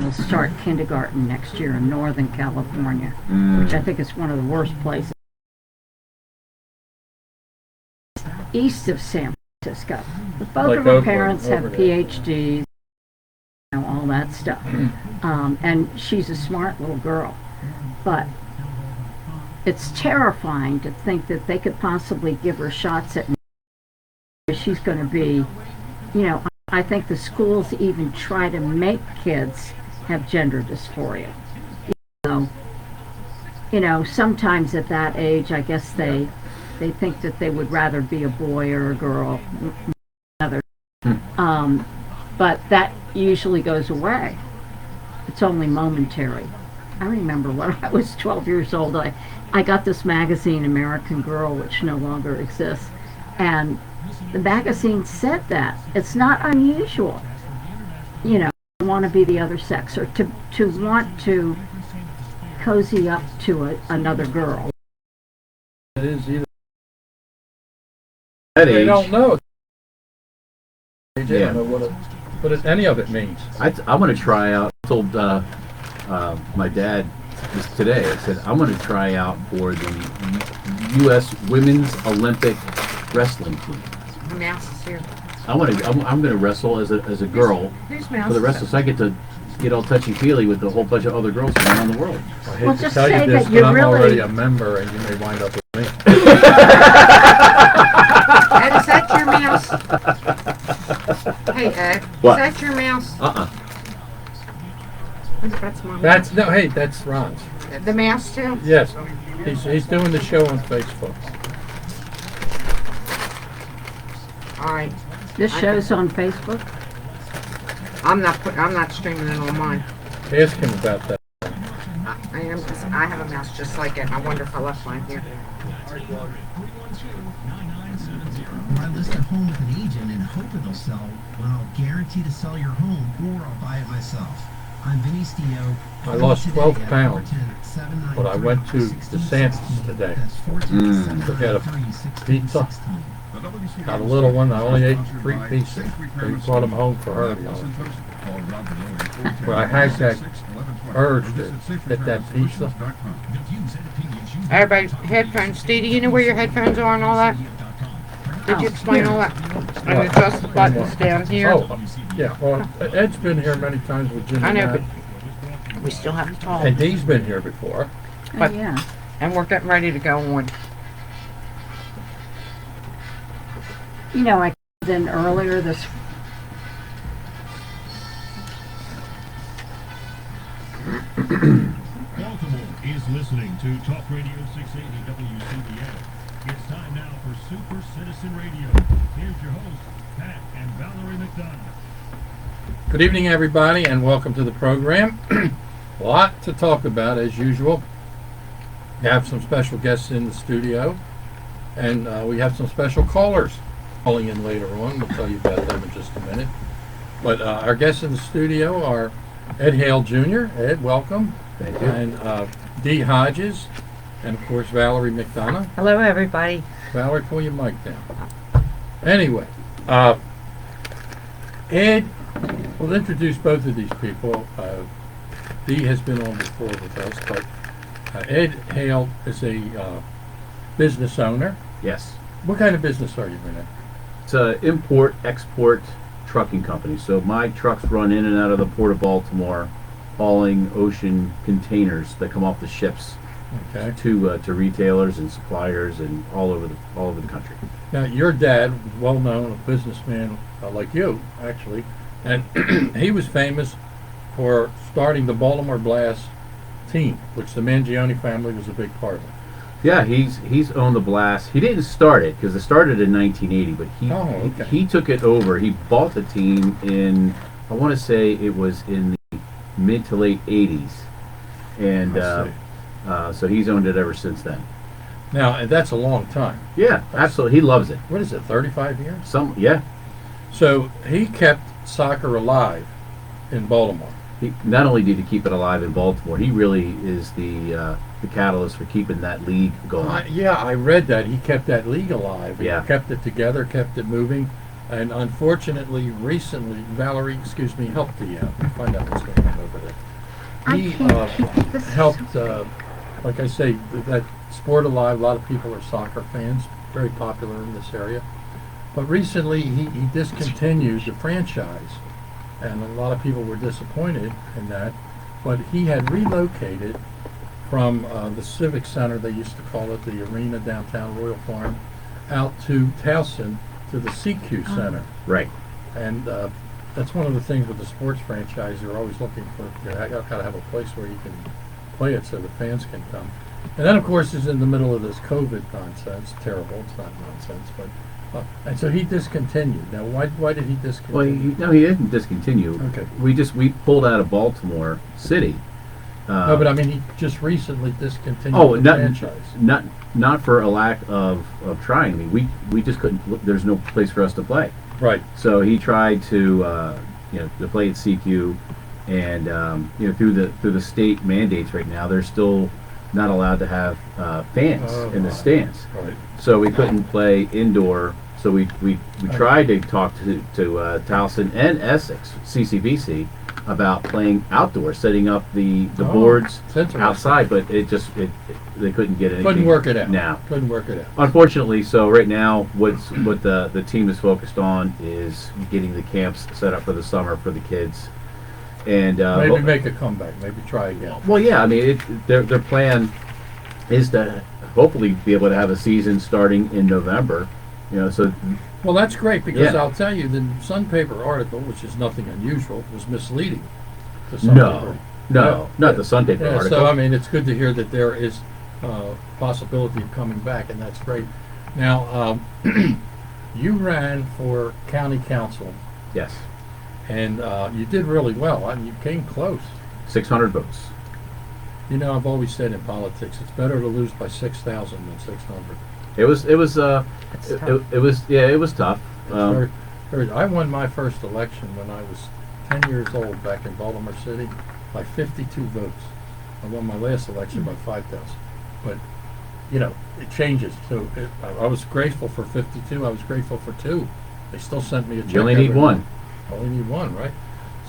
will start kindergarten next year in Northern California, which I think is one of the worst places. East of San Francisco. But both Like of her Oakland, parents have over there. PhDs, all that stuff. And she's a smart little girl. But it's terrifying to think that they could possibly give her shots at she's going to be, I think the schools even try to make kids have gender dysphoria. Sometimes at that age, I guess they think that they would rather be a boy or a girl. But that usually goes away. It's only momentary. I remember when I was 12 years old, I got this magazine, American Girl, which no longer exists, and the magazine said that. It's not unusual, to want to be the other sex or to want to cozy up to another girl. It is either. That They age, don't know. They Yeah. don't know what any of it means. I want to try out. I told my dad this today. I said I'm going to try out for the U.S. Women's Olympic Wrestling team. Mouse is here. I'm going to wrestle as a girl Who's Mouse? for the wrestle, so I get to get all touchy-feely with a whole bunch of other girls from around the world. I hate Well, to just tell say you this, that but you're I'm really- already a member, and you may wind up with me. Ed, is that your mouse? Hey, Ed. What? Is that your mouse? That's my mouse. That's Ron's. The mouse, too? Yes, he's doing the show on Facebook. All right. This show's on Facebook. I'm not streaming it on mine. Ask him about that. I have a mouse just like it. I wonder if I left mine here. Or I list a home with an agent and hope it'll sell when I'll guarantee to sell your home or I'll buy it myself. I'm Vinny Stino. I lost 12 pounds, but I went to DeSantis today. Forget a pizza. Got a little one. I only ate 3 pieces. They brought them home for her. But I had that urge to get that pizza. Everybody, headphones. Steve, do you know where your headphones are and all that? Did you explain all that? And the adjust buttons down here. Oh, yeah. Well, Ed's been here many times with Jimmy. I know, and but we still have to talk. And Dee's been here before. But- Yeah. And we're getting ready to go on. I called in earlier this. Baltimore is listening to Talk Radio 680 WCBS. It's time now for Super Citizen Radio. Here's your hosts, Pat and Valerie McDonough. Good evening, everybody, and welcome to the program. A lot to talk about, as usual. We have some special guests in the studio, and we have some special callers calling in later on. We'll tell you about them in just a minute. But our guests in the studio are Ed Hale Jr. Ed, welcome. Thank you. And Dee Hodges, and of course Valerie McDonough. Hello, everybody. Valerie, pull your mic down. Anyway, Ed, we'll introduce both of these people. Dee has been on before with us, but Ed Hale is a business owner. Yes. What kind of business are you in? It's an import-export trucking company. So my trucks run in and out of the Port of Baltimore, hauling ocean containers that come off the ships Okay. to retailers and suppliers and all over the country. Now, your dad was well known, a businessman like you, actually, and he was famous for starting the Baltimore Blast team, which the Mangione family was a big part of. Yeah, he's owned the Blast. He didn't start it because it started in 1980, but he took it over. He bought the team in, I want to say it was in the mid to late 80s, and so he's owned it ever since then. Now, and that's a long time. Yeah, absolutely. He loves it. What is it, 35 years? Yeah. So he kept soccer alive in Baltimore. He not only did he keep it alive in Baltimore, he really is the catalyst for keeping that league going. I read that. He kept that league alive. Yeah. He kept it together, kept it moving. And unfortunately, recently, Valerie, helped the find out what's going on over there. I he can't keep this. helped, like I say, that Sport Alive. A lot of people are soccer fans, very popular in this area. But recently, he discontinued the franchise, and a lot of people were disappointed in that. But he had relocated from the Civic Center, they used to call it the arena downtown Royal Farm, out to Towson to the CQ Center. Right. And that's one of the things with the sports franchise. You're always looking for, got to have a place where you can play it so the fans can come. And then, of course, is in the middle of this COVID nonsense. Terrible. It's not nonsense, but and so he discontinued. Now, why did he discontinue? Well, he didn't discontinue. Okay. We pulled out of Baltimore City. No, but I mean, he just recently discontinued Oh, the not franchise. not for a lack of trying. I mean, we just couldn't. There's no place for us to play. Right. So he tried to to play at CQ, and through the state mandates right now, they're still not allowed to have fans in the stands. Right. So we couldn't play indoor. So we tried to talk to Towson and Essex CCBC about playing outdoor, setting up the boards outside, but they couldn't get anything. Couldn't work it out. Now, Couldn't work it out. unfortunately, so right now, what the team is focused on is getting the camps set up for the summer for the kids, and Maybe make a comeback. Maybe try again. well, yeah, I mean, their plan is to hopefully be able to have a season starting in November. So Well, that's great because Yeah. I'll tell you, the Sun paper article, which is nothing unusual, was misleading to some no, degree. no, not the Sunday Yeah, article. so I mean, it's good to hear that there is possibility of coming back, and that's great. Now, you ran for county council, Yes, and you did really well. You came close. 600 votes. You know, I've always said in politics, it's better to lose by 6,000 than 600. It was it was tough. I won my first election when I was 10 years old back in Baltimore City by 52 votes. I won my last election by 5,000. But, it changes. So I was grateful for 52. I was grateful for 2. They still sent me a check. You only need every one. month. Only need one, right?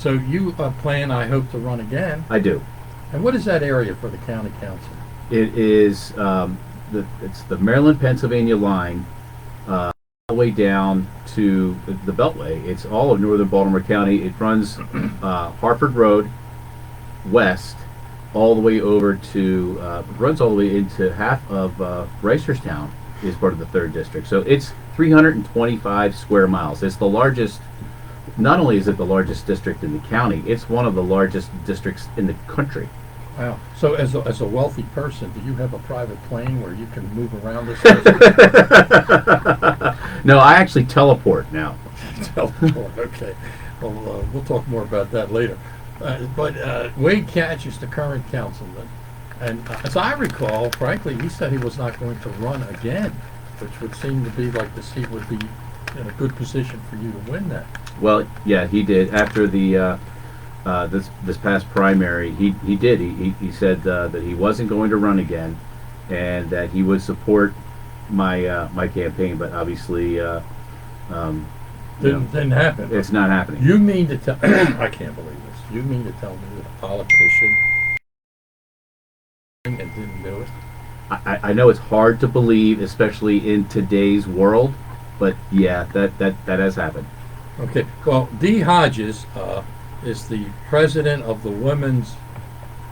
So you plan, I hope, to run again. I do. And what is that area for the county council? It is it's the Maryland-Pennsylvania line, all the way down to the Beltway. It's all of northern Baltimore County. It runs Hartford Road west, all the way over to runs all the way into half of Reisterstown is part of the 3rd district. So it's 325 square miles. It's the largest. Not only is it the largest district in the county, it's one of the largest districts in the country. Wow. So as a wealthy person, do you have a private plane where you can move around this? No, I actually teleport now. Teleport. Okay. Well, we'll talk more about that later. But Wade Catch is the current councilman. And as I recall, frankly, he said he was not going to run again, which would seem to be like the seat would be in a good position for you to win that. Well, yeah, he did. After the this past primary, he did. He said that he wasn't going to run again, and that he would support my campaign. But obviously, Didn't happen. it's not happening. You mean to tell? I can't believe this. You mean to tell me that a politician and didn't do it? I know it's hard to believe, especially in today's world, but yeah, that has happened. Okay. Well, Dee Hodges is the president of the women's.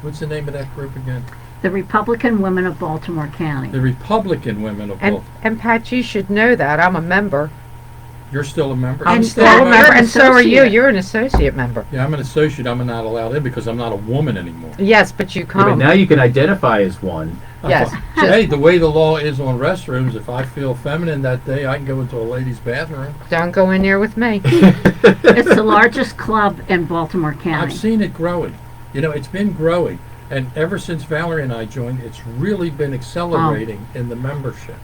What's the name of that group again? The Republican Women of Baltimore County. The Republican Women of Baltimore. And Pat, you should know that. I'm a member. You're still a member? I'm And still Pat, a member, you're an and so are you. associate. You're an associate member. Yeah, I'm an associate. I'm not allowed in because I'm not a woman anymore. Yes, but you Yeah, but come. now you can identify as one. Yes. Hey, the way the law is on restrooms, if I feel feminine that day, I can go into a ladies' bathroom. Don't go in there with me. It's the largest club in Baltimore County. I've seen it growing. It's been growing. And ever since Valerie and I joined, it's really been accelerating in the membership.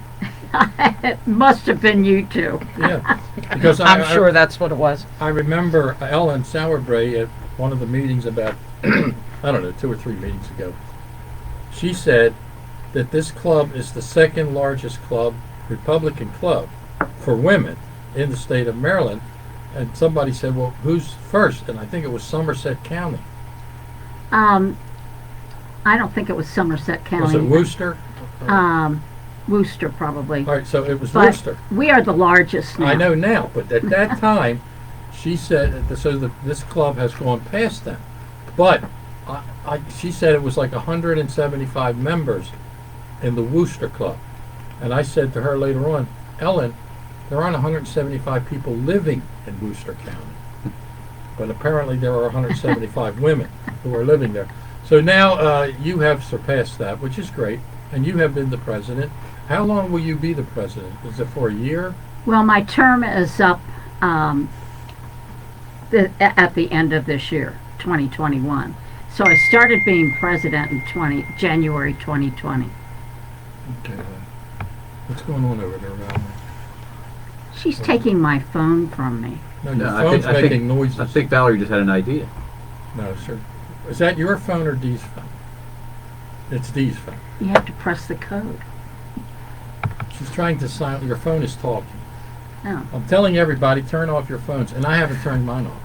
It must have been you two. Yeah. Because I'm sure that's what it was. I remember Ellen Sauerbrey at one of the meetings about, I don't know, 2 or 3 meetings ago. She said that this club is the second largest club, Republican club, for women in the state of Maryland. And somebody said, well, who's first? And I think it was Somerset County. I don't think it was Somerset County. Was it Worcester? Worcester probably. All right, so it was But Worcester. we are the largest now. I know now, but at that time, she said, this club has gone past them. But she said it was like 175 members in the Worcester Club. And I said to her later on, Ellen, there aren't 175 people living in Worcester County. But apparently there are 175 women who are living there. So now you have surpassed that, which is great. And you have been the president. How long will you be the president? Is it for a year? Well, my term is up at the end of this year, 2021. So I started being president in January 2020. Okay. What's going on over there, Valerie? She's taking my phone from me. No, your No, phone's making noises. I think Valerie just had an idea. No, sir. Is that your phone or Dee's phone? It's Dee's phone. You have to press the code. She's trying to silence. Your phone is talking. Oh. I'm telling everybody, turn off your phones, and I haven't turned mine off.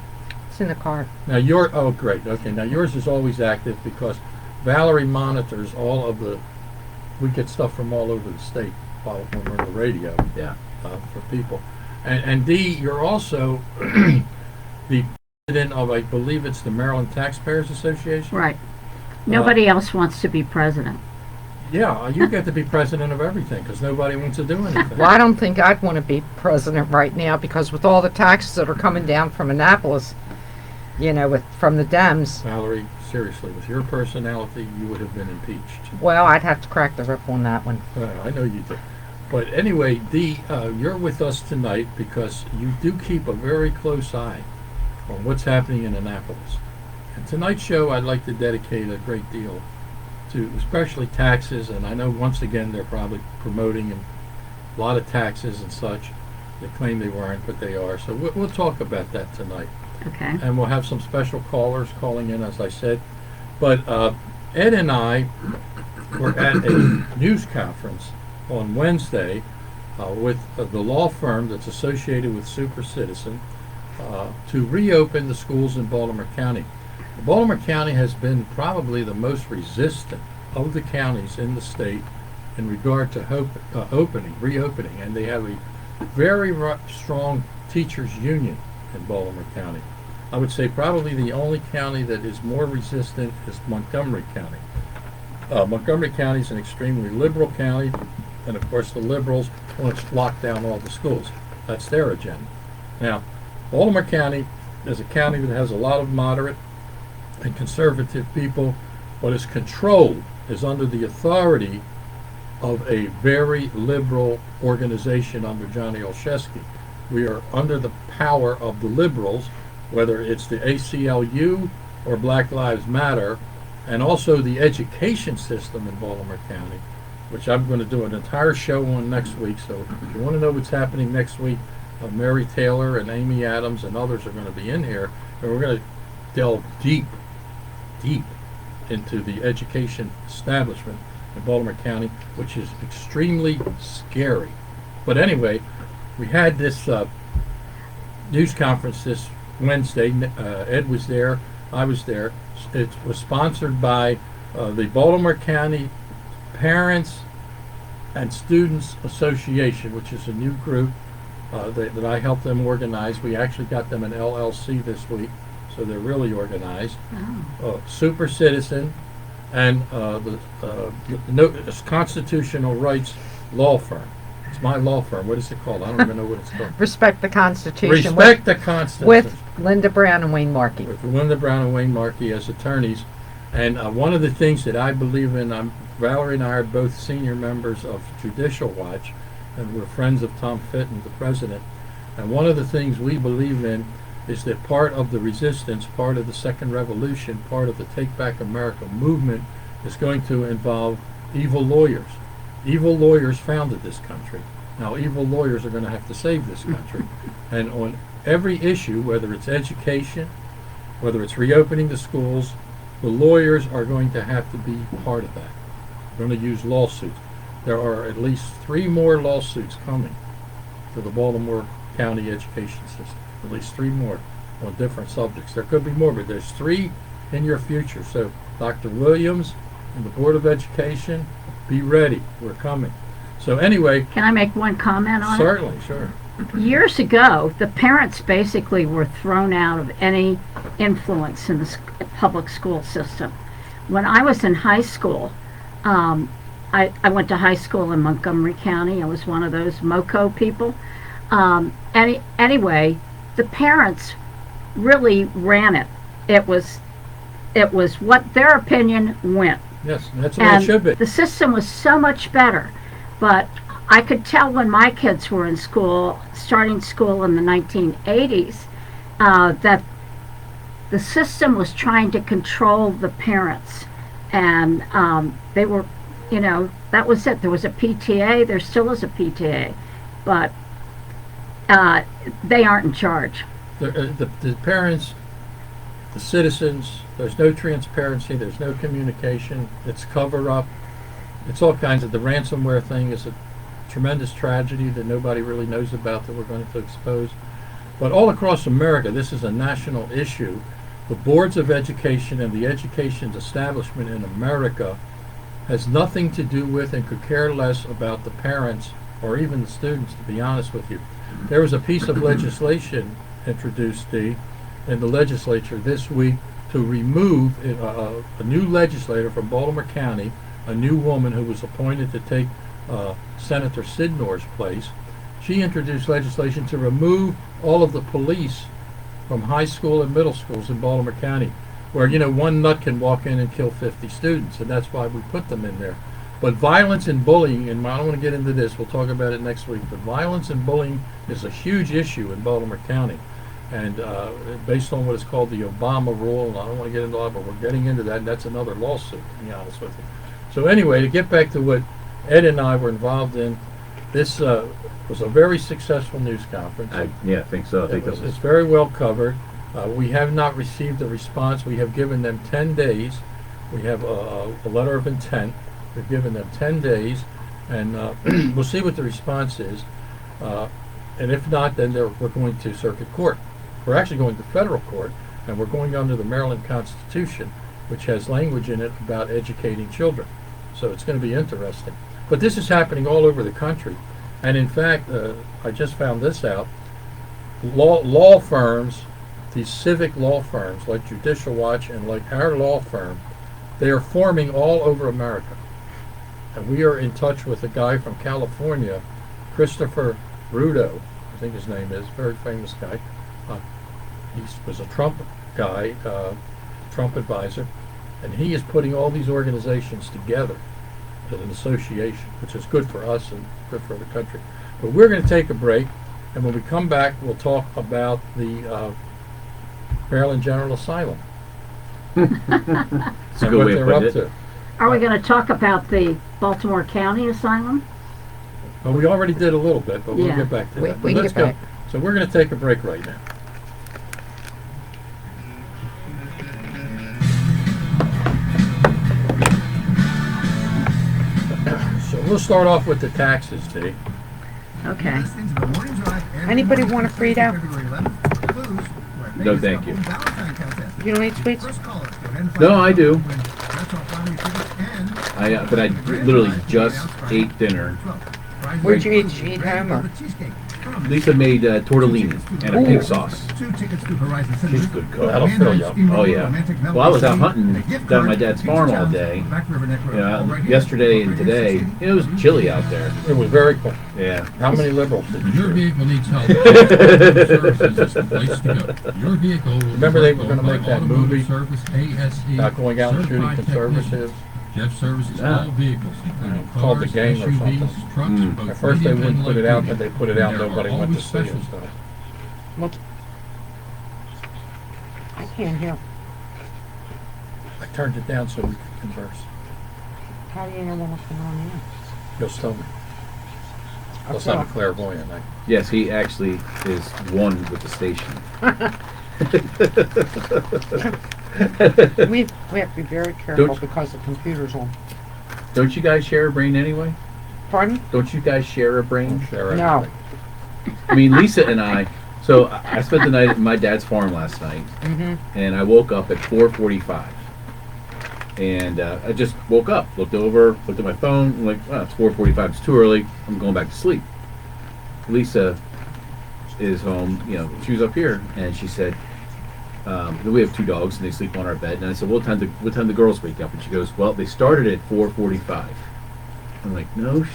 It's in the car. Now oh great, okay. Now yours is always active because Valerie monitors all of we get stuff from all over the state when we're on the radio. Yeah. For people, and Dee, you're also the president of, I believe it's the Maryland Taxpayers Association. Right. Nobody else wants to be president. Yeah, you get to be president of everything because nobody wants to do anything. Well, I don't think I'd want to be president right now because with all the taxes that are coming down from Annapolis, from the Dems, Valerie, seriously, with your personality, you would have been impeached. well, I'd have to crack the whip on that one. I know you do. But anyway, Dee, you're with us tonight because you do keep a very close eye on what's happening in Annapolis. And tonight's show, I'd like to dedicate a great deal to especially taxes, and I know once again they're probably promoting a lot of taxes and such. They claim they weren't, but they are. So we'll talk about that tonight. Okay. And we'll have some special callers calling in, as I said. But Ed and I were at a news conference on Wednesday with the law firm that's associated with Super Citizen to reopen the schools in Baltimore County. Baltimore County has been probably the most resistant of the counties in the state in regard to reopening, and they have a very strong teachers union in Baltimore County. I would say probably the only county that is more resistant is Montgomery County. Montgomery County is an extremely liberal county, and of course the liberals want to lock down all the schools. That's their agenda. Now, Baltimore County is a county that has a lot of moderate and conservative people, but is controlled, is under the authority of a very liberal organization under Johnny Olszewski. We are under the power of the liberals, whether it's the ACLU or Black Lives Matter, and also the education system in Baltimore County, which I'm going to do an entire show on next week. So if you want to know what's happening next week, Mary Taylor and Amy Adams and others are going to be in here, and we're going to delve deep into the education establishment in Baltimore County, which is extremely scary. But anyway, we had this news conference this Wednesday. Ed was there, I was there. It was sponsored by the Baltimore County Parents and Students Association, which is a new group that I helped them organize. We actually got them an LLC this week, so they're really organized. Super Citizen and the Constitutional Rights Law Firm. It's my law firm. What is it called? I don't even know what it's called. Respect the Constitution. Respect the Constitution. With Linda Brown and Wayne Markey. With Linda Brown and Wayne Markey as attorneys. And one of the things that I believe in, Valerie and I are both senior members of Judicial Watch, and we're friends of Tom Fitton, the president. And one of the things we believe in is that part of the resistance, part of the Second Revolution, part of the Take Back America movement is going to involve evil lawyers. Evil lawyers founded this country. Now, evil lawyers are going to have to save this country. And on every issue, whether it's education, whether it's reopening the schools, the lawyers are going to have to be part of that. They're going to use lawsuits. There are at least 3 more lawsuits coming to the Baltimore County education system. At least 3 more on different subjects. There could be more, but there's 3 in your future. So Dr. Williams and the Board of Education, be ready. We're coming. So anyway, Can I make one comment on it? certainly, sure. Years ago, the parents basically were thrown out of any influence in the public school system. When I was in high school, I went to high school in Montgomery County. I was one of those MoCo people. Anyway, the parents really ran it. It was what their opinion went. Yes, that's what it should be. The system was so much better. But I could tell when my kids were in school, starting school in the 1980s, that the system was trying to control the parents. And they were, that was it. There was a PTA. There still is a PTA. But they aren't in charge. The parents, the citizens, there's no transparency, there's no communication, it's cover up, it's all kinds of, the ransomware thing is a tremendous tragedy that nobody really knows about that we're going to expose. But all across America, this is a national issue. The boards of education and the education establishment in America has nothing to do with and could care less about the parents or even the students, to be honest with you. There was a piece of legislation introduced in the legislature this week to remove a new legislator from Baltimore County, a new woman who was appointed to take Senator Sidnor's place. She introduced legislation to remove all of the police from high school and middle schools in Baltimore County, where one nut can walk in and kill 50 students, and that's why we put them in there. But violence and bullying, and I don't want to get into this, we'll talk about it next week, but violence and bullying is a huge issue in Baltimore County. And based on what is called the Obama rule, and I don't want to get into that, but we're getting into that, and that's another lawsuit, to be honest with you. So anyway, to get back to what Ed and I were involved in, this was a very successful news conference. I think so. It's very well covered. We have not received a response. We have given them 10 days. We have a letter of intent. We've given them 10 days, and we'll see what the response is. And if not, then we're going to circuit court. We're actually going to federal court, and we're going under the Maryland Constitution, which has language in it about educating children. So it's going to be interesting. But this is happening all over the country. And in fact, I just found this out. Law firms, these civic law firms like Judicial Watch and like our law firm, they are forming all over America. And we are in touch with a guy from California, Christopher Rudo, I think his name is, very famous guy. He was a Trump guy, Trump advisor, and he is putting all these organizations together as an association, which is good for us and good for the country. But we're going to take a break, and when we come back, we'll talk about the Maryland General Asylum. It's a good what way they're of up putting it. to. Are we going to talk about the Baltimore County Asylum? Well, we already did a little bit, but we'll Yeah. get back to that. We But can let's get go. back. So we're going to take a break right now. So we'll start off with the taxes, Dee. Okay. Anybody want a Frito? No, thank you. You don't eat sweets? No, I do. But I literally just ate dinner. Where'd you eat? Did you eat home or? Lisa made tortellini and a pig sauce. She's a good cook. That'll fill you up. Oh yeah. Well, I was out hunting down at my dad's farm all day. Yesterday and today, it was chilly out there. It was very cool. Yeah. How many liberals did you Your shoot? vehicle needs help. Services is the place to go. Your vehicle will Remember they were be gonna make that Automotive movie Service, ASE, about going out and shooting certified conservatives? technicians. Jeff services Yeah. all vehicles, including Called The cars, Gang or SUVs, something. trucks, both At first they medium wouldn't and put it light out, duty. but they put it out, There are nobody went to always see it. specials. So. What? I can't hear. I turned it down so we could converse. How do you know what's going on here? Just tell me. Plus Okay. I'm a clairvoyant. Yes, he actually is one with the station. We have to be very careful Don't- because the computer's on. Don't you guys share a brain anyway? Pardon? Don't you guys share a brain? Share No. everything. I mean, Lisa and I. So I spent the night at my dad's farm last night, Mm-hmm. and I woke up at 4:45. And I just woke up, looked over, looked at my phone, I'm like, oh, it's 4:45, it's too early, I'm going back to sleep. Lisa is home, she was up here, and she said, we have 2 dogs, and they sleep on our bed. And I said, what time the girls wake up? And she goes, well, they started at 4:45. I'm like, no,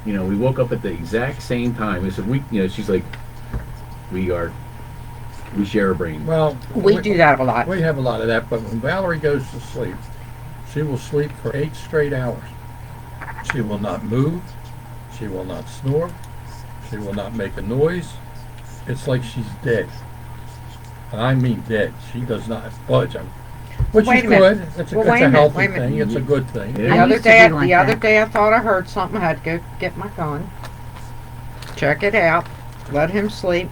we woke up at the exact same time. I said, she's like, we share a brain. Well, We do that a lot. we have a lot of that, but when Valerie goes to sleep, she will sleep for 8 straight hours. She will not move. She will not snore. She will not make a noise. It's like she's dead. And I mean dead. She does not budge. Which Wait is a minute. good. It's a, Well, it's wait a a minute, healthy wait a minute. thing. It's a good thing. Yeah. The I other used to day, be like the other that. day, I thought I heard something. I had to go get my gun, check it out, let him sleep.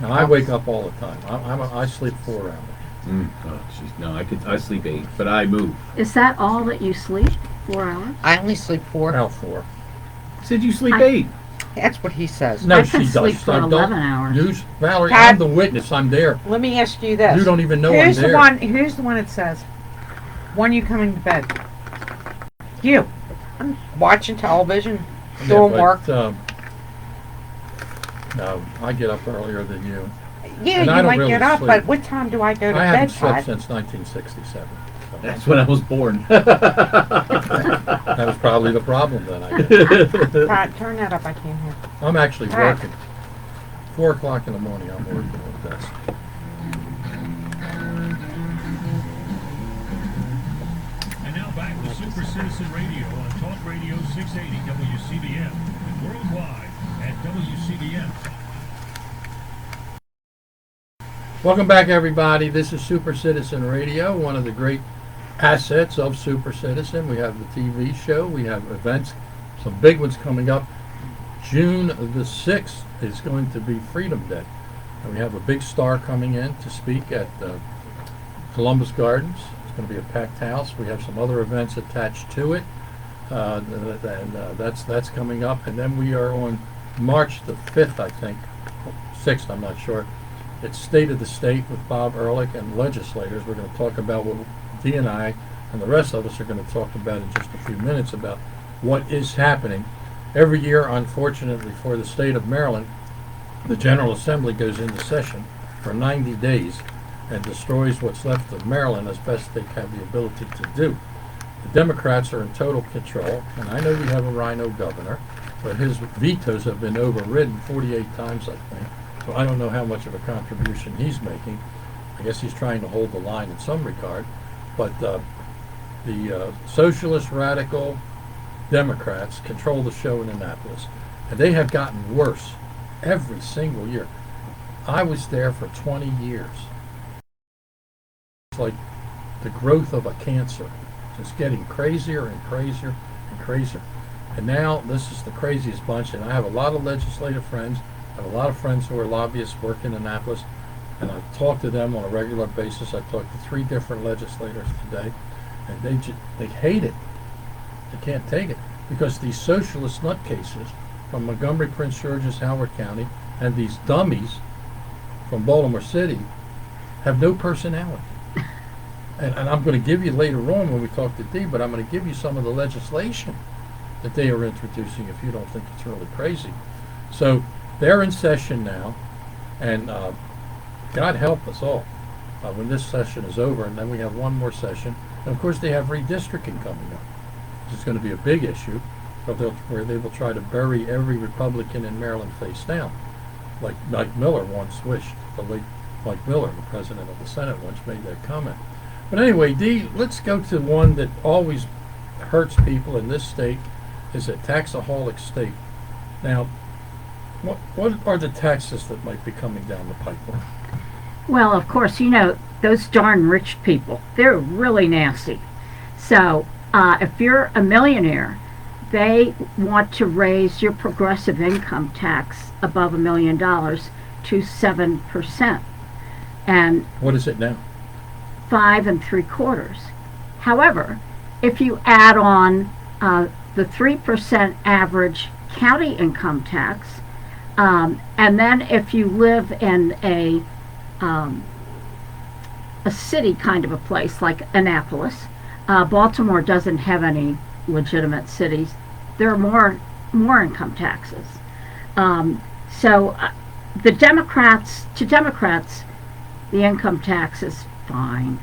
Now, I wake up all the time. I sleep 4 hours. Oh, jeez, no, I sleep 8, but I move. Is that all that you sleep? 4 hours? I only sleep 4. About 4. Said you sleep I- 8. That's what he says. No, I she can does. sleep for Don't- 11 hours. Valerie, Pat- I'm the witness. I'm there. Let me ask you this. You don't even know Who's I'm the there. one? Who's the one that says, "When you coming to bed?" You. I'm watching television, doing work. No, I get up earlier than you. Yeah, and you I don't might really get up, sleep. but what time do I go to I bed? haven't slept Pat? since 1967. So That's when I was born. that was probably the problem then, I guess. Pat, turn that up. I can't hear. I'm actually Pat. working. 4 o'clock in the morning, I'm working at the desk. And now back to Super Citizen Radio on Talk Radio 680 WCBM and worldwide at WCBM. Welcome back, everybody. This is Super Citizen Radio, one of the great assets of Super Citizen. We have the TV show. We have events, some big ones coming up. June the 6th is going to be Freedom Day. And we have a big star coming in to speak at Columbus Gardens. It's going to be a packed house. We have some other events attached to it. That's coming up. And then we are on March the 5th, I think. 6th, I'm not sure. It's State of the State with Bob Ehrlich and legislators. We're going to talk about what Dee and I and the rest of us are going to talk about in just a few minutes about what is happening. Every year, unfortunately, for the state of Maryland, the General Assembly goes into session for 90 days and destroys what's left of Maryland as best they have the ability to do. The Democrats are in total control, and I know we have a rhino governor, but his vetoes have been overridden 48 times, I think. So I don't know how much of a contribution he's making. I guess he's trying to hold the line in some regard. But the socialist radical Democrats control the show in Annapolis, and they have gotten worse every single year. I was there for 20 years. It's like the growth of a cancer, just getting crazier and crazier and crazier. And now this is the craziest bunch, and I have a lot of legislative friends. I have a lot of friends who are lobbyists work in Annapolis, and I talk to them on a regular basis. I talked to 3 different legislators today, and they hate it. They can't take it because these socialist nutcases from Montgomery, Prince George's, Howard County, and these dummies from Baltimore City have no personality. And I'm going to give you later on when we talk to Dee, but I'm going to give you some of the legislation that they are introducing if you don't think it's really crazy. So they're in session now, and God help us all when this session is over, and then we have one more session. And of course they have redistricting coming up. It's going to be a big issue, where they will try to bury every Republican in Maryland face down, like Mike Miller once wished. The late Mike Miller, the president of the Senate, once made that comment. But anyway, Dee, let's go to one that always hurts people in this state, is a taxaholic state. Now, what are the taxes that might be coming down the pipeline? Well, of course, those darn rich people, they're really nasty. So, if you're a millionaire, they want to raise your progressive income tax above $1 million to 7%. And What is it now? 5 3/4. However, if you add on the 3% average county income tax, and then if you live in a city kind of a place like Annapolis, Baltimore doesn't have any legitimate cities. There are more income taxes. So the Democrats, the income tax is fine.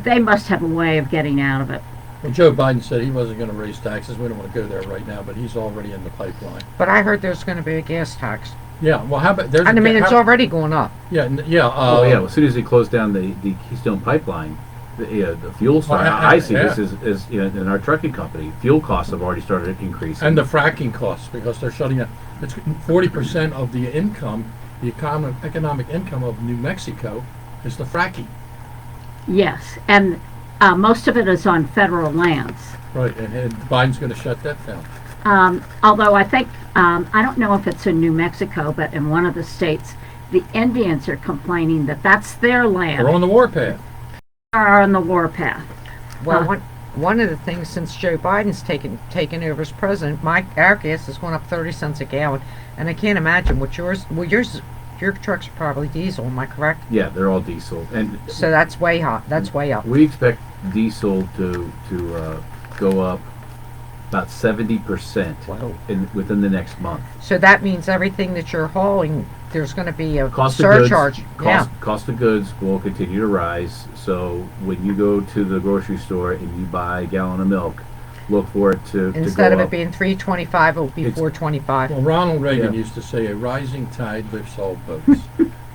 They must have a way of getting out of it. Well, Joe Biden said he wasn't going to raise taxes. We don't want to go there right now, but he's already in the pipeline. But I heard there's going to be a gas tax. Yeah. Well, how about there's? And I mean, it's already going up. Yeah. Yeah. As soon as they close down the Keystone Pipeline, the fuel started. I see this as in our trucking company. Fuel costs have already started increasing. And the fracking costs, because they're shutting down. It's 40% of the income, the economic income of New Mexico, is the fracking. Yes, and most of it is on federal lands. Right, and Biden's going to shut that down. Although I think, I don't know if it's in New Mexico, but in one of the states, the Indians are complaining that that's their land. They're on the warpath. Are on the warpath. Well, one of the things since Joe Biden's taken over as president, our gas has gone up 30 cents a gallon, and I can't imagine what yours. Well, your trucks are probably diesel. Am I correct? Yeah, they're all diesel, and so that's way hot. That's way up. We expect diesel to go up about 70% within the next month. So that means everything that you're hauling, there's going to be a cost surcharge. Of goods, cost of goods will continue to rise. So when you go to the grocery store and you buy a gallon of milk, look for it to instead go of it up. being $3.25, it will be $4.25. Well, Ronald Reagan used to say, "A rising tide lifts all boats,"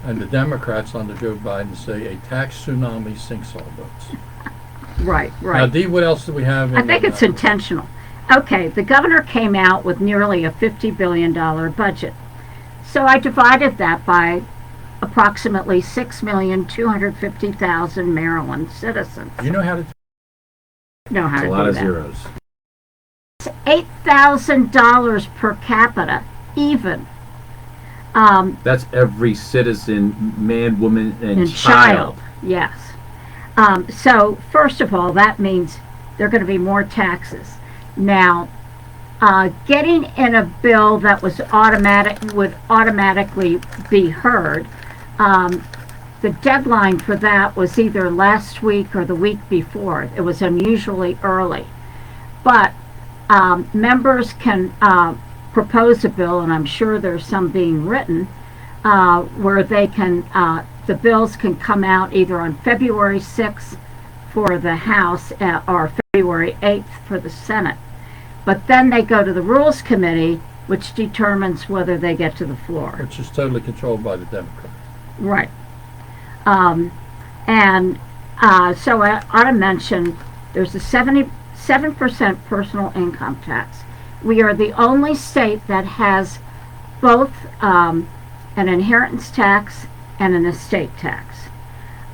and the Democrats under Joe Biden say, "A tax tsunami sinks all boats." Right. Now, Dee, what else do we have? I think it's intentional. Okay, the governor came out with nearly a $50 billion budget. So I divided that by approximately 6,250,000 Maryland citizens. You know how to Know how It's to a lot do of that. zeros. It's $8,000 per capita, even. That's every citizen, man, woman, and child. Yes. So first of all, that means there are going to be more taxes. Now, getting in a bill that would automatically be heard, the deadline for that was either last week or the week before. It was unusually early. But members can propose a bill, and I'm sure there's some being written, where they can, the bills can come out either on February 6th for the House or February 8th for the Senate. But then they go to the Rules Committee, which determines whether they get to the floor. which is totally controlled by the Democrats. Right. So I ought to mention there's a 77% personal income tax. We are the only state that has both an inheritance tax and an estate tax.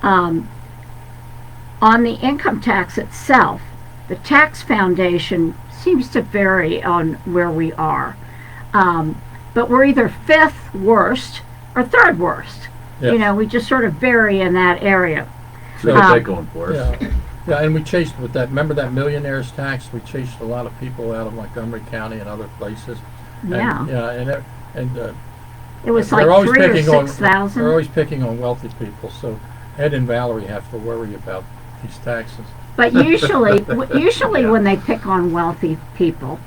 On the income tax itself, the tax foundation seems to vary on where we are. But we're either fifth worst or third worst. Yes. You know, we just sort of vary in that area. So we got that going for us. Yeah, and we chased with that. Remember that millionaires tax? We chased a lot of people out of Montgomery County and other places. Yeah. And It was they're like always 3 or picking on 6,000. They're always picking on wealthy people. So Ed and Valerie have to worry about these taxes. But usually when they pick on wealthy people,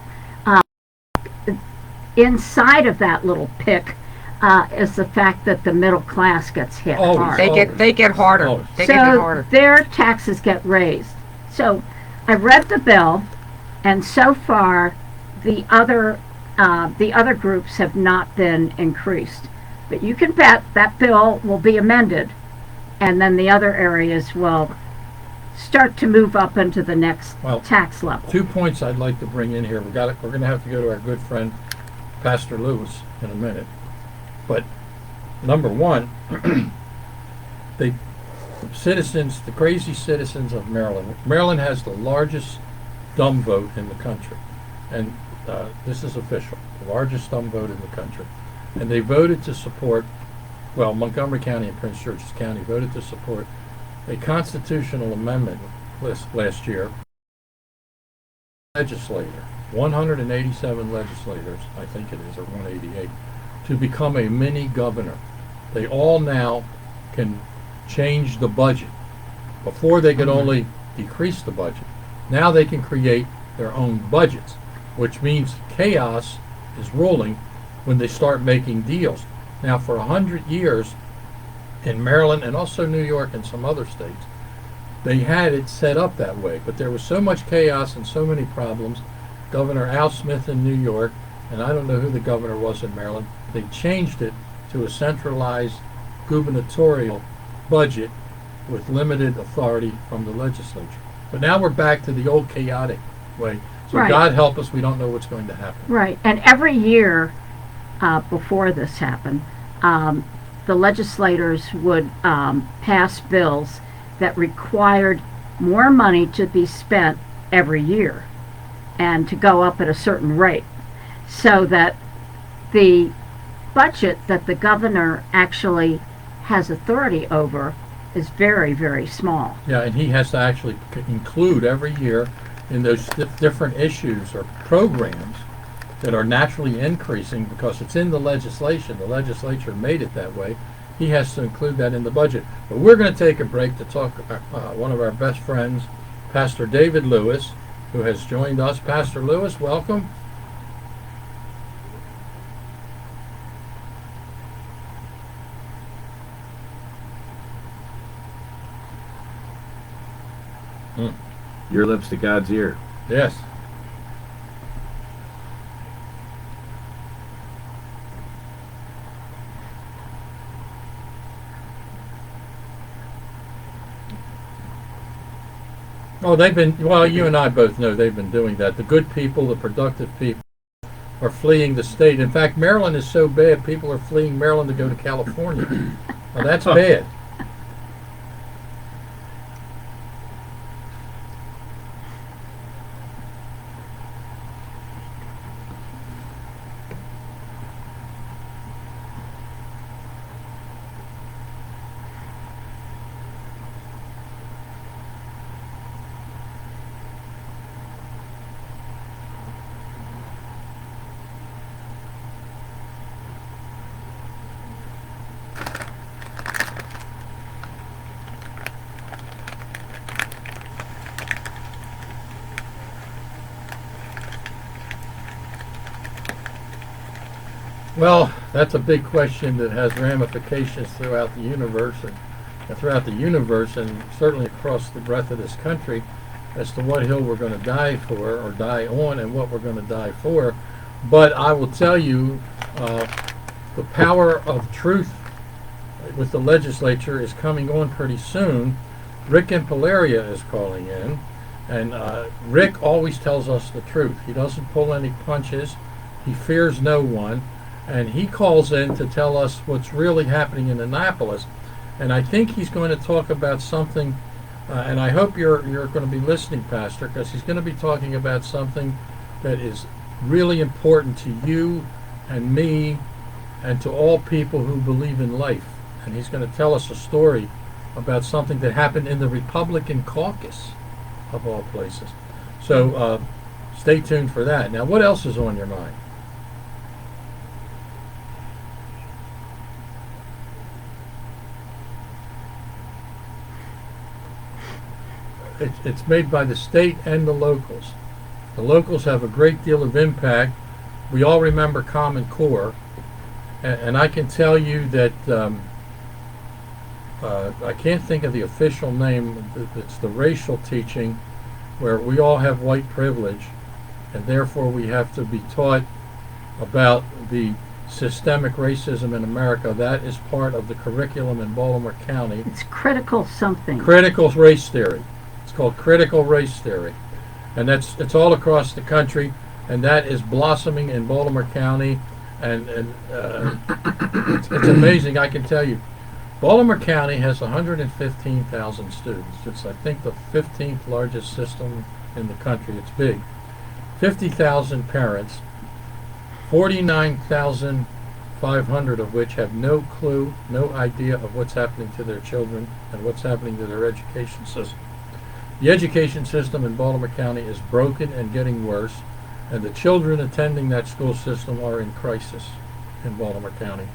inside of that little pick is the fact that the middle class gets hit Always. hard. They get harder. Oh. They get harder. Their taxes get raised. So I read the bill, and so far the other groups have not been increased. But you can bet that bill will be amended, and then the other areas will start to move up into the next tax level. 2 points I'd like to bring in here. We're going to have to go to our good friend Pastor Lewis in a minute. But number one, the crazy citizens of Maryland. Maryland has the largest dumb vote in the country, and this is official, the largest dumb vote in the country. And they voted to support, Montgomery County and Prince George's County voted to support a constitutional amendment last year. Legislator, 187 legislators, I think it is, or 188, to become a mini governor. They all now can change the budget. Before they could only decrease the budget. Now they can create their own budgets, which means chaos is ruling when they start making deals. Now, for 100 years in Maryland and also New York and some other states, they had it set up that way. But there was so much chaos and so many problems. Governor Al Smith in New York, and I don't know who the governor was in Maryland, they changed it to a centralized gubernatorial budget with limited authority from the legislature. But now we're back to the old chaotic way. So Right. God help us, we don't know what's going to happen. Right, and every year before this happened, the legislators would pass bills that required more money to be spent every year and to go up at a certain rate, so that the budget that the governor actually has authority over is very, very small. Yeah, and he has to actually include every year in those different issues or programs that are naturally increasing because it's in the legislation. The legislature made it that way. He has to include that in the budget. But we're going to take a break to talk about one of our best friends, Pastor David Lewis, who has joined us. Pastor Lewis, welcome. Your lips to God's ear. Yes. Oh, they've been, well, you and I both know they've been doing that. The good people, the productive people are fleeing the state. In fact, Maryland is so bad, people are fleeing Maryland to go to California. Now, that's bad. Well, that's a big question that has ramifications throughout the universe and certainly across the breadth of this country as to what hill we're going to die for or die on and what we're going to die for. But I will tell you, the power of truth with the legislature is coming on pretty soon. Rick Impalaria is calling in, and Rick always tells us the truth. He doesn't pull any punches. He fears no one. And he calls in to tell us what's really happening in Annapolis. And I think he's going to talk about something, and I hope you're going to be listening, Pastor, because he's going to be talking about something that is really important to you and me and to all people who believe in life. And he's going to tell us a story about something that happened in the Republican caucus, of all places. So stay tuned for that. Now, what else is on your mind? It's made by the state and the locals. The locals have a great deal of impact. We all remember Common Core, and I can tell you that I can't think of the official name. It's the racial teaching where we all have white privilege, and therefore we have to be taught about the systemic racism in America. That is part of the curriculum in Baltimore County. It's critical something. Critical race theory. It's called critical race theory, and it's all across the country, and that is blossoming in Baltimore County, and it's amazing. I can tell you, Baltimore County has 115,000 students. It's, I think, the 15th largest system in the country. It's big. 50,000 parents, 49,500 of which have no clue, no idea of what's happening to their children and what's happening to their education system. The education system in Baltimore County is broken and getting worse, and the children attending that school system are in crisis in Baltimore County.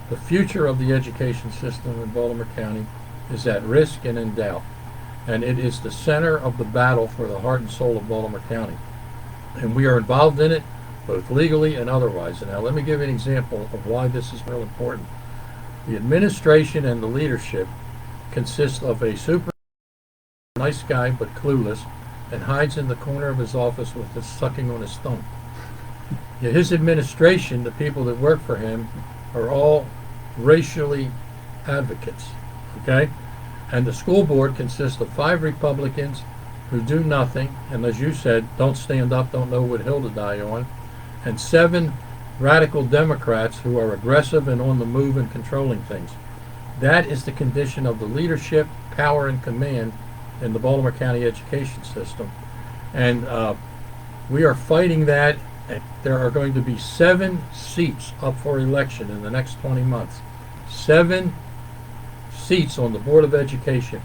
The future of the education system in Baltimore County is at risk and in doubt. and it is the center of the battle for the heart and soul of Baltimore County. And we are involved in it, both legally and otherwise. And now let me give you an example of why this is real important. The administration and the leadership consist of a super nice guy but clueless and hides in the corner of his office with his sucking on his thumb. Yet his administration, the people that work for him, are all racially advocates, okay? And the school board consists of 5 Republicans who do nothing, and as you said, don't stand up, don't know what hill to die on, and 7 radical Democrats who are aggressive and on the move and controlling things. That is the condition of the leadership, power, and command in the Baltimore County education system. And we are fighting that. There are going to be 7 seats up for election in the next 20 months. 7 seats on the Board of Education,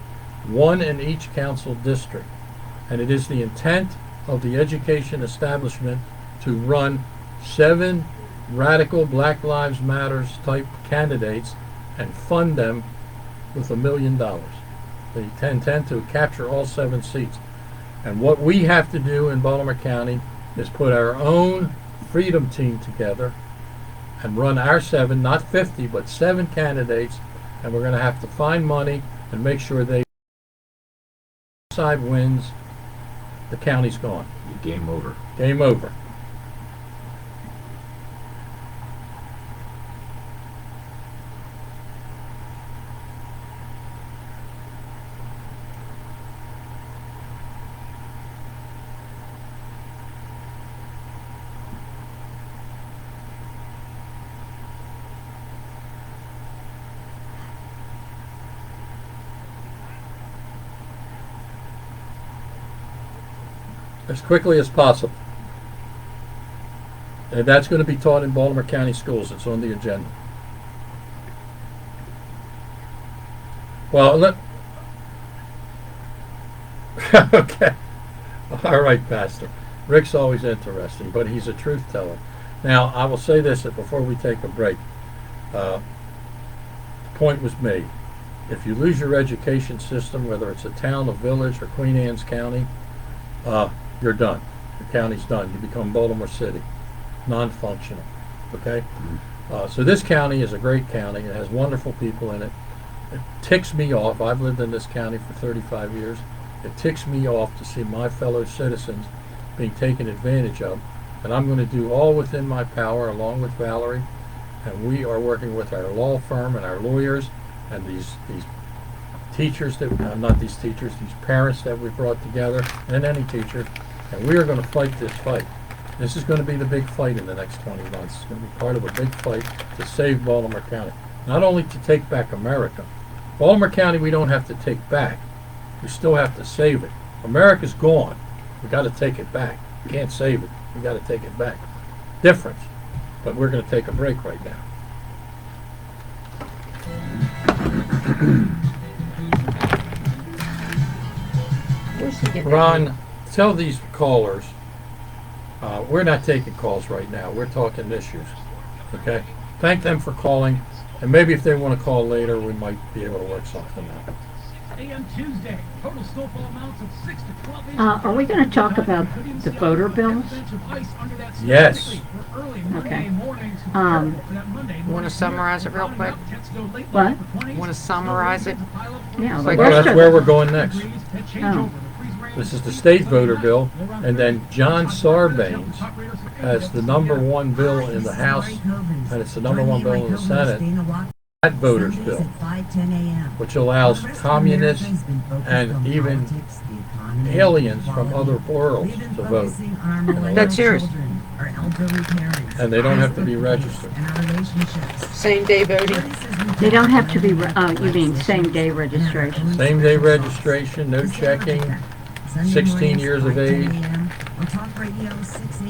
1 in each council district. And it is the intent of the education establishment to run 7 radical Black Lives Matters type candidates and fund them with $1 million. They intend to capture all 7 seats. And what we have to do in Baltimore County is put our own freedom team together and run our 7, not 50, but 7 candidates, and we're going to have to find money and make sure they side wins, the county's gone. Game over. Game over. As quickly as possible. And that's going to be taught in Baltimore County schools. It's on the agenda. Well, okay. All right, Pastor. Rick's always interesting, but he's a truth teller. Now, I will say this before we take a break. The point was made. If you lose your education system, whether it's a town, a village, or Queen Anne's County, you're done. The county's done. You become Baltimore City, non-functional. Okay? So this county is a great county. It has wonderful people in it. It ticks me off. I've lived in this county for 35 years. It ticks me off to see my fellow citizens being taken advantage of. And I'm going to do all within my power, along with Valerie. And we are working with our law firm and our lawyers and these teachers that, not these teachers, these parents that we brought together, and any teacher, and we are going to fight this fight. This is going to be the big fight in the next 20 months. It's going to be part of a big fight to save Baltimore County. Not only to take back America. Baltimore County we don't have to take back. We still have to save it. America's gone. We got to take it back. We can't save it. We got to take it back. Difference. But we're going to take a break right now. Ron, tell these callers, we're not taking calls right now. We're talking issues. Okay? Thank them for calling, and maybe if they want to call later, we might be able to work something out. AM Tuesday, total snowfall amounts of 6 to 12 inches. Are we going to talk about the voter bills? Yes. Okay. Want to summarize it real quick? What? Want to summarize it? Yeah, Like, Well, worst that's of- where we're going next. Oh. This is the state voter bill, and then John Sarbanes has the #1 bill in the House, and it's the #1 bill in the Senate, that voters bill, which allows communists and even aliens from other worlds to vote. That's yours. And they don't have to be registered. Same day voting. They don't have to be, you mean same-day registration? Same day registration, no checking, 16 years of age.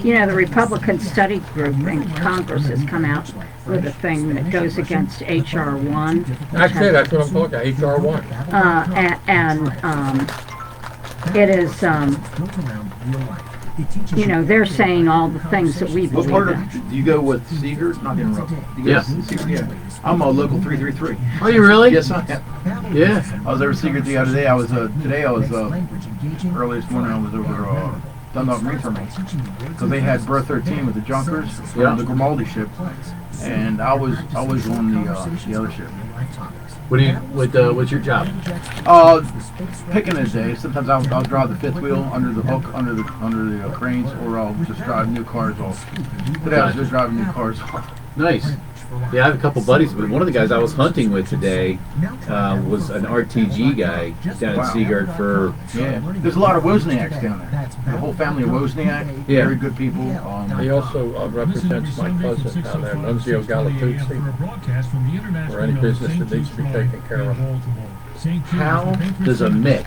You know, the Republican Study Group in Congress has come out with a thing that goes against H.R. 1. Actually, that's what I'm talking about, H.R. 1. It is, you know, they're saying all the things that we What believe part in. of, do you go with Seegers? Not interrupt. You go Yeah. with Seegers? Yeah. I'm a local 333. Are you really? Yes, I am. Yeah. I was over Secret the other day. Today I was earliest morning. I was over Dundalk Marine Terminal. So they had Berth 13 with the Junkers, the Grimaldi ship, and I was on the other ship. What's your job? Picking a day. Sometimes I'll drive the fifth wheel under the hook, under the cranes, or I'll just drive new cars off. Today I was just driving new cars off. Nice. Yeah, I have a couple buddies, but one of the guys I was hunting with today was an RTG guy down in Seagard for... Yeah, there's a lot of Wozniaks down there. The whole family of Wozniak, very good people. He also represents my cousin down there, Nunzio Galatuzzi, for any business that needs to be taken care of. How does a Mick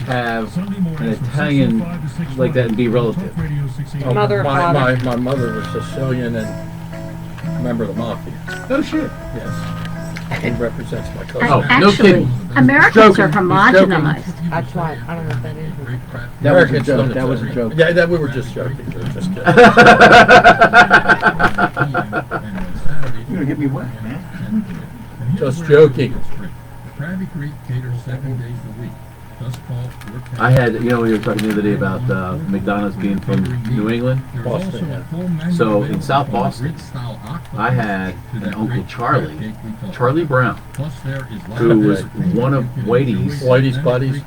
have an Italian like that and be relative? Mother and father. My mother was Sicilian and member of the mafia. Oh shit! Yes, he represents my cousin. Oh, no Actually, kidding. Americans are Joking. homogenized. That's why I don't know what that is. That was a Americans joke. don't That was a know. joke. Yeah, we were just joking. We were just kidding. You're gonna get me wet, man. Just joking. Krabby Creek caters 7 days a week. I had, we were talking the other day about McDonough's being from New England. Boston, yeah. So in South Boston, I had an Uncle Charlie Brown, who was one of Whitey's buddies.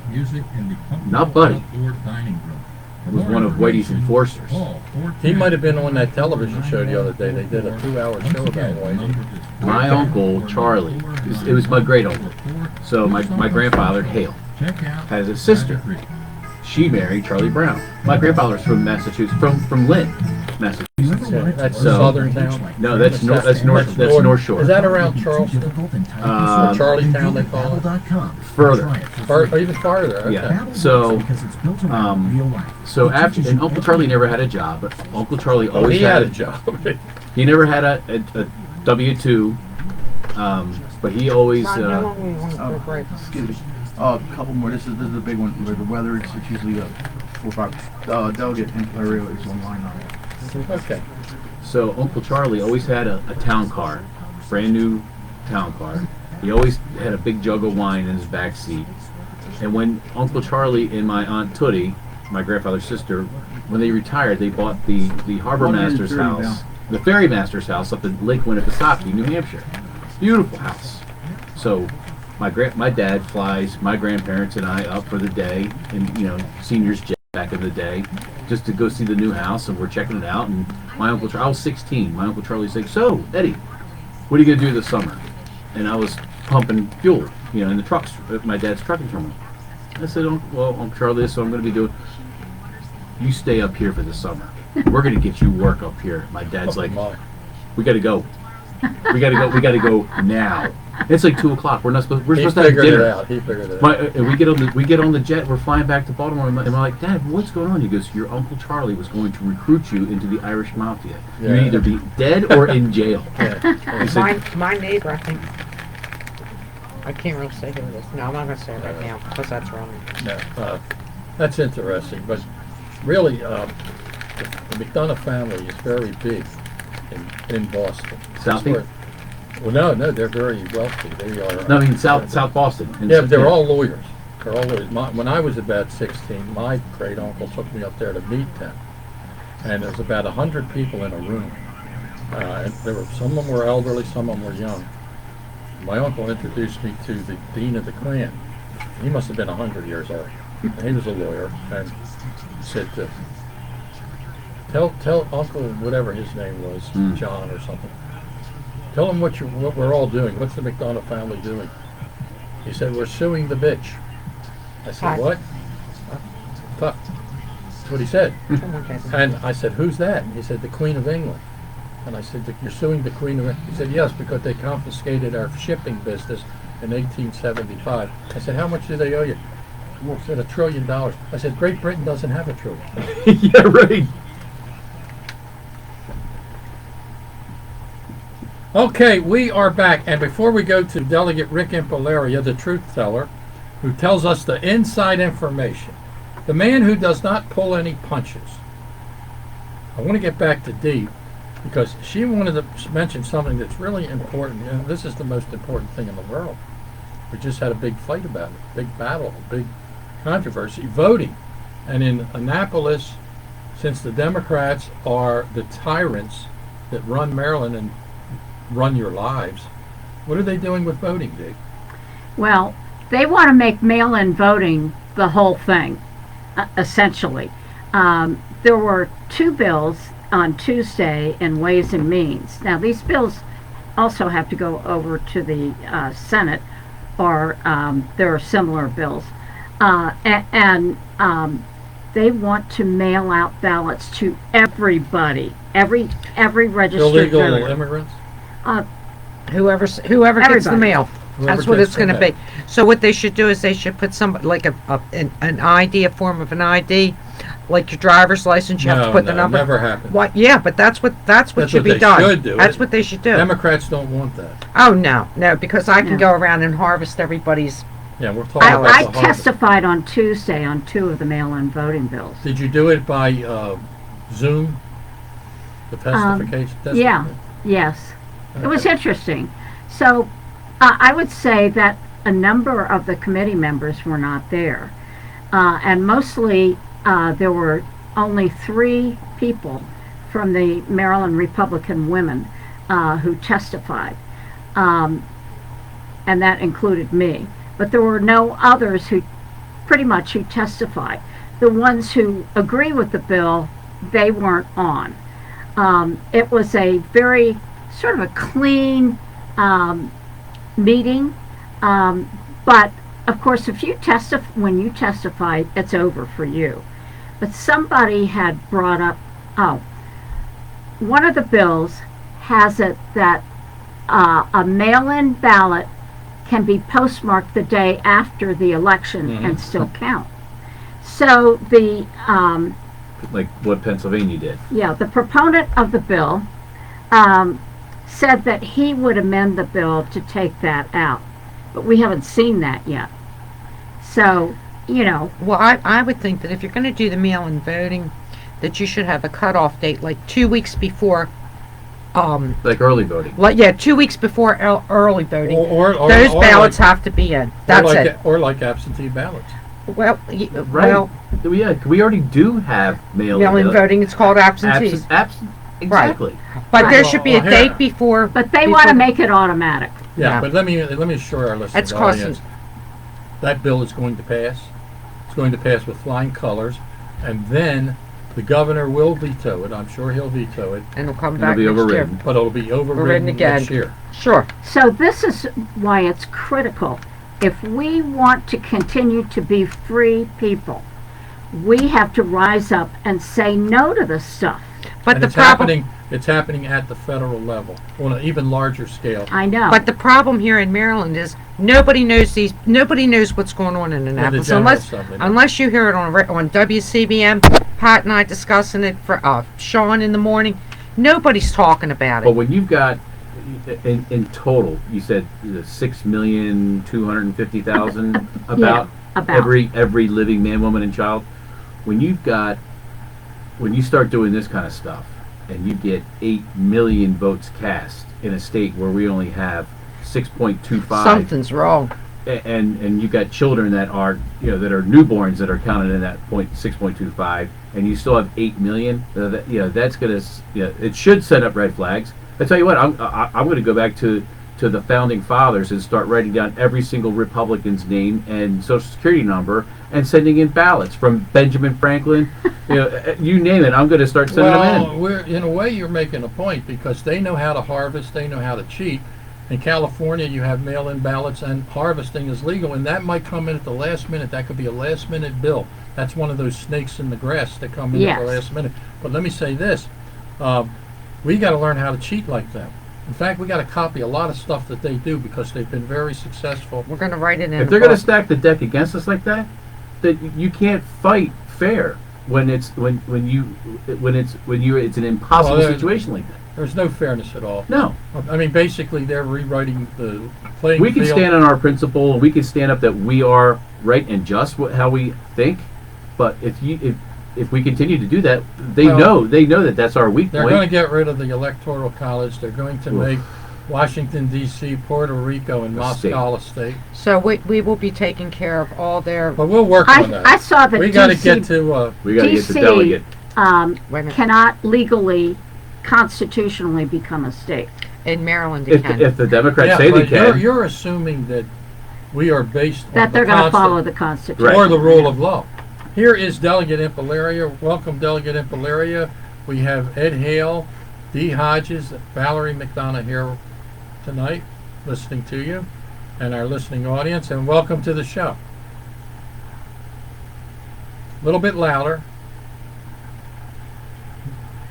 not Buddy, was one of Whitey's enforcers. He might have been on that television show the other day. They did a 2-hour show about Whitey. My Uncle Charlie, it was my great uncle. So my grandfather, Hale, has a sister. She married Charlie Brown. My grandfather's from Massachusetts, from Lynn, Massachusetts. Yeah, that's So- southern town. No, that's North Shore. Is that around Charleston? Or Charlietown, they call it? Further. Or even farther. Okay. Yeah. So after, and Uncle Charlie never had a job, but Uncle Charlie Oh, always he had a job. He never had a W-2, but he always. Excuse me. A couple more. This is a big one. Where the weather it's usually 4 or 5 delegate area is online on it. Okay. So Uncle Charlie always had a town car, brand new town car. He always had a big jug of wine in his back seat. And when Uncle Charlie and my Aunt Tootie, my grandfather's sister, when they retired, they bought the harbor master's house, the ferry master's house up in Lake Winnipesaukee, New Hampshire. Beautiful house. So my dad flies my grandparents and I up for the day, and seniors jet back in the day, just to go see the new house, and we're checking it out. And my Uncle Charlie, I was 16. My Uncle Charlie said, "So Eddie, what are you gonna do this summer?" And I was pumping fuel, in the trucks at my dad's trucking terminal. I said, "Well, Uncle Charlie, this is what I'm gonna be doing. You stay up here for the summer. We're gonna get you work up here." My dad's like, "We gotta go. We gotta go now. It's like 2:00. We're supposed to have dinner." He figured it out. And we get on the jet. We're flying back to Baltimore, and I'm like, "Dad, what's going on?" He goes, "Your Uncle Charlie was going to recruit you into the Irish Mafia. Yeah. You'd either be dead or in jail." Yeah. He said, My neighbor, I think. I can't really say who it is. No, I'm not going to say it right now because that's wrong. No, that's interesting. But really, the McDonough family is very big in Boston. Southie? Well, no, they're very wealthy. They are. No, I mean South Boston. Yeah, but they're all lawyers. They're all lawyers. When I was about 16, my great uncle took me up there to meet them, and there was about 100 people in a room. And some of them were elderly, some of them were young. My uncle introduced me to the dean of the Klan. He must have been 100 years old. And he was a lawyer, and he said, "Tell Uncle whatever his name was, John or something. Tell him what we're all doing. What's the McDonough family doing?" He said, "We're suing the bitch." I said, Hi. "What?" That's what he said. And I said, "Who's that?" And he said, "The Queen of England." And I said, "You're suing the Queen of England?" He said, "Yes, because they confiscated our shipping business in 1875. I said, "How much do they owe you?" He said, $1 trillion. I said, "Great Britain doesn't have $1 trillion." Yeah, right. Okay, we are back, and before we go to Delegate Rick Impalaria, the truth teller, who tells us the inside information, the man who does not pull any punches, I want to get back to Dee, because she wanted to mention something that's really important, and this is the most important thing in the world. We just had a big fight about it, big battle, big controversy, voting. And in Annapolis, since the Democrats are the tyrants that run Maryland and run your lives, what are they doing with voting, Dick? Well, they want to make mail-in voting the whole thing, essentially. There were 2 bills on Tuesday in Ways and Means. Now, these bills also have to go over to the Senate, or there are similar bills. And they want to mail out ballots to everybody, every registered Illegal voter. immigrants? Whoever gets the Everybody. mail. Whoever That's what gets it's the going to mail. be. So what they should do is they should put some like an ID, a form of an ID, like your driver's license. You have to put the number. Never happened. What? Yeah, but that's what That's should what be they done. should do. That's what they should do. Democrats don't want that. Oh no, because I can No. go around and harvest everybody's. Yeah, we're talking about I the harvest. testified on Tuesday on 2 of the mail-in voting bills. Did you do it by Zoom? The testification? Yeah, yes. It was interesting. So I would say that a number of the committee members were not there. And mostly there were only 3 people from the Maryland Republican women who testified. And that included me. But there were no others who testified. The ones who agree with the bill, they weren't on. It was a very sort of a clean meeting, but of course, if you when you testify, it's over for you. But somebody had brought up, one of the bills has it that a mail-in ballot can be postmarked the day after the election and still count. So the Like what Pennsylvania did. the proponent of the bill said that he would amend the bill to take that out, but we haven't seen that yet. So, Well, I would think that if you're going to do the mail-in voting, that you should have a cutoff date, like 2 weeks before. Like early voting. 2 weeks before early voting. Or Those ballots like, have to be in. That's it. Or like absentee ballots. Well, Right. well, Yeah, we already do have mail-in voting. It's called absentees. Exactly. But Right. there should be a Well, date here. before. but they want to make it automatic. Yeah, Yeah. but let me assure our listeners, That's costing. audience, that bill is going to pass. It's going to pass with flying colors, and then the governor will veto it. I'm sure he'll veto it, And it'll come It'll back be next year. overridden. but it'll be overridden Overridden again. next year. Sure. So this is why it's critical. If we want to continue to be free people, we have to rise up and say no to this stuff. But And the it's problem. happening at the federal level on an even larger scale. I know. But the problem here in Maryland is nobody knows what's going on in Annapolis general unless assembly. unless you hear it on WCBM. Pat and I discussing it for Sean in the morning. Nobody's talking about But it. when you've got in total, you said 6,250,000 about about. every living man, woman, and child. When you start doing this kind of stuff, and you get 8 million votes cast in a state where we only have 6.25, Something's wrong. and you got children that are that are newborns that are counted in that 6.25, and you still have 8 million. That's gonna it should set up red flags. I tell you what, I'm going to go back to the founding fathers and start writing down every single Republican's name and social security number and sending in ballots from Benjamin Franklin. You name it. I'm going to start sending them in. In a way, you're making a point because they know how to harvest, they know how to cheat. In California, you have mail-in ballots and harvesting is legal, and that might come in at the last minute. That could be a last-minute bill. That's one of those snakes in the grass that come in at the Yes. last minute. But let me say this. We got to learn how to cheat like them. In fact, we got to copy a lot of stuff that they do because they've been very successful. We're going to write it in. If they're going to stack the deck against us like that, then you can't fight fair when it's an impossible Well, situation like that. There's no fairness at all. No. I mean, basically, they're rewriting the playing We can field. stand on our principle, and we can stand up that we are right and just how we think. But if we continue to do that, they Well, know that that's our weak They're point. going to get rid of the Electoral College. They're going to Oof. make Washington, D.C., Puerto Rico, and Estate. Moscow State. So we will be taking care of all their. But we'll work on that. I saw that We got to DC get to. We got to get the DC delegate. Wait a minute. cannot legally, constitutionally become a state. In Maryland, it can. If the Democrats Yeah, say they but can. you're assuming that we are based on That the they're going to follow Consti- the Constitution. Right. or the rule of law. Here is Delegate Impalaria. Welcome, Delegate Impalaria. We have Ed Hale, Dee Hodges, Valerie McDONOUGh here tonight, listening to you, and our listening audience, and welcome to the show. A little bit louder.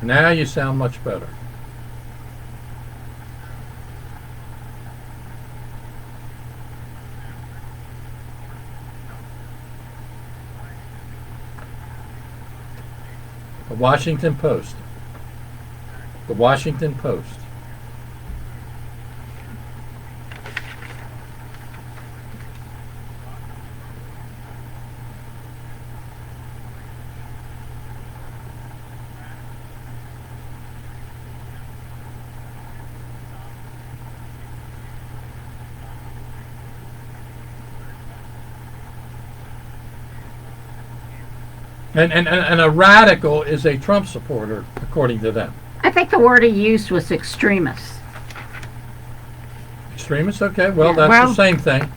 Now you sound much better. The Washington Post. The Washington Post. And a radical is a Trump supporter, according to them. I think the word he used was extremist. Extremists? Okay, well, that's Well- the same thing.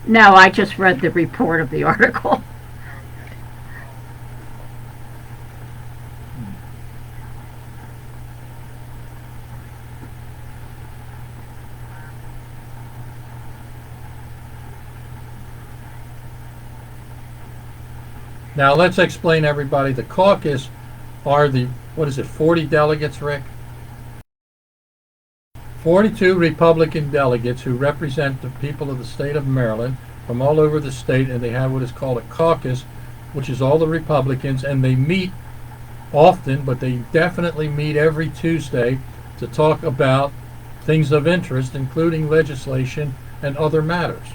No, I just read the report of the article. Now, let's explain, everybody. The caucus are the, 40 delegates, Rick? 42 Republican delegates who represent the people of the state of Maryland from all over the state, and they have what is called a caucus, which is all the Republicans, and they meet often, but they definitely meet every Tuesday to talk about things of interest, including legislation and other matters.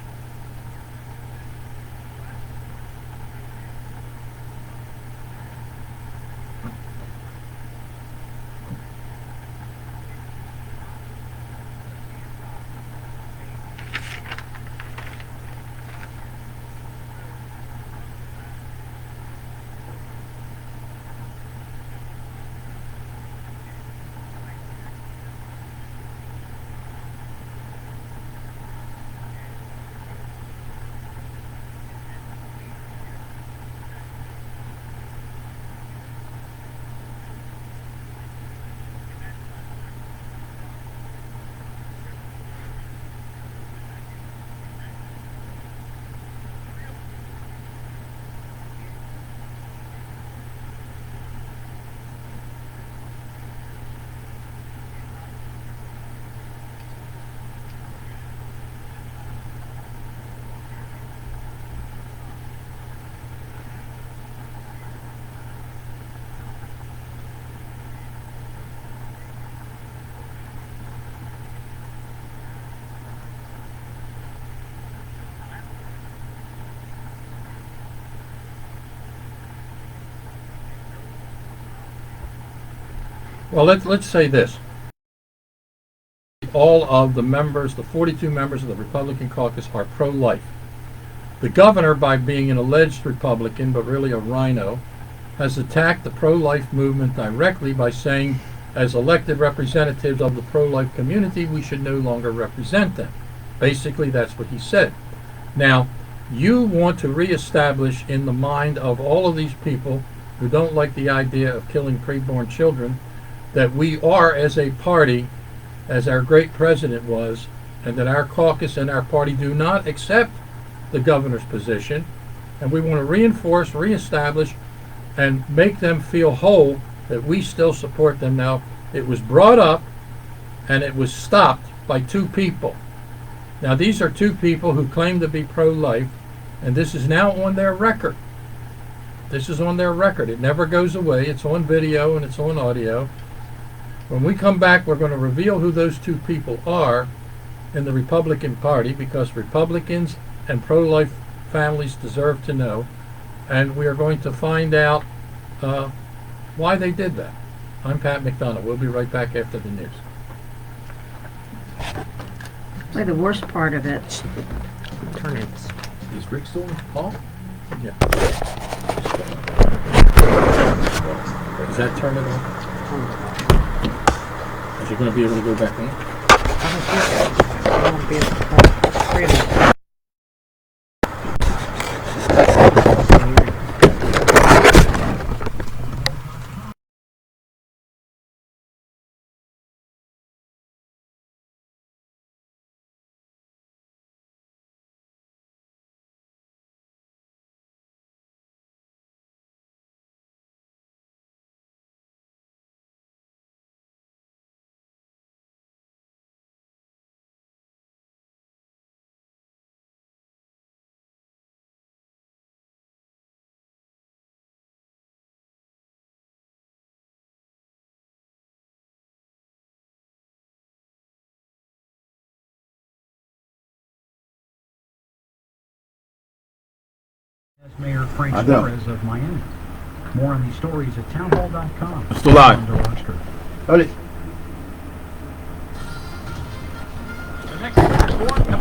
Well, let's say this. All of the members, the 42 members of the Republican caucus, are pro-life. The governor, by being an alleged Republican, but really a rhino, has attacked the pro-life movement directly by saying, as elected representatives of the pro-life community, we should no longer represent them. Basically, that's what he said. Now, you want to reestablish in the mind of all of these people who don't like the idea of killing preborn children that we are, as a party, as our great president was, and that our caucus and our party do not accept the governor's position, and we want to reinforce, reestablish, and make them feel whole that we still support them. Now, it was brought up and it was stopped by two people. Now, these are two people who claim to be pro-life, and this is now on their record. This is on their record. It never goes away. It's on video and it's on audio. When we come back, we're going to reveal who those two people are in the Republican Party, because Republicans and pro-life families deserve to know, and we are going to find out why they did that. I'm Pat McDonough. We'll be right back after the news. Boy, the worst part of it. Turn it. Is Rick still in the call? Yeah. Does that turn it on? Is you going to be able to go back in? I won't be able to really. As Mayor Frank I know. Suarez of Miami. More on these stories at townhall.com. Still live. Under Oxford. Ready?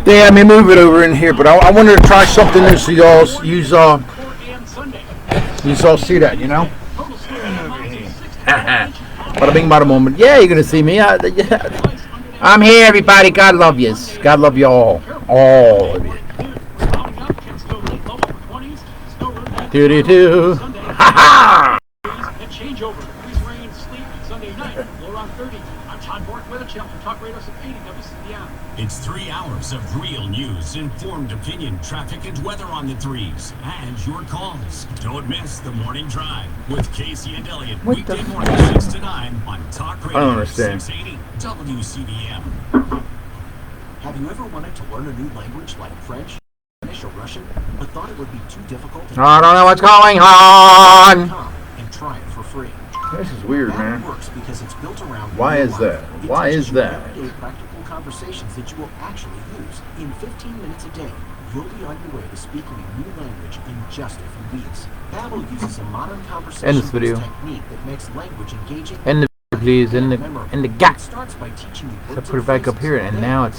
Yeah, I may move it over in here, but I wanted to try something new so y'all see that, you know? Bada bing, bada moment. Yeah, you're gonna see me. I'm here, everybody. God love yous. God love you all of you. Do. Ha ha! Changeover. Freeze, rain, sleep. Sunday night. Low around 30. I'm Todd Bork, Weather Channel from Talk Radio 680 WCBM. It's 3 hours of real news, informed opinion, traffic, and weather on the threes. And your calls. Don't miss the morning drive with Casey and Elliott. Weekday morning 6 to 9 on Talk Radio I don't understand. 680 WCBM. Have you ever wanted to learn a new language like French, Spanish, or Russian, but thought it would be too difficult? I don't know what's going on. And try it for free. This is weird, That man. works because it's built around Why real is life. that? It Why teaches is you that? everyday practical conversations that you will actually use. In 15 minutes a day, you'll be on your way to speaking a new language in just a few weeks. Babbel uses a modern conversation video. technique that makes language engaging. End the video, please. In the memorable. gap. It starts by teaching you So words put it and back up phrases. here, and now it's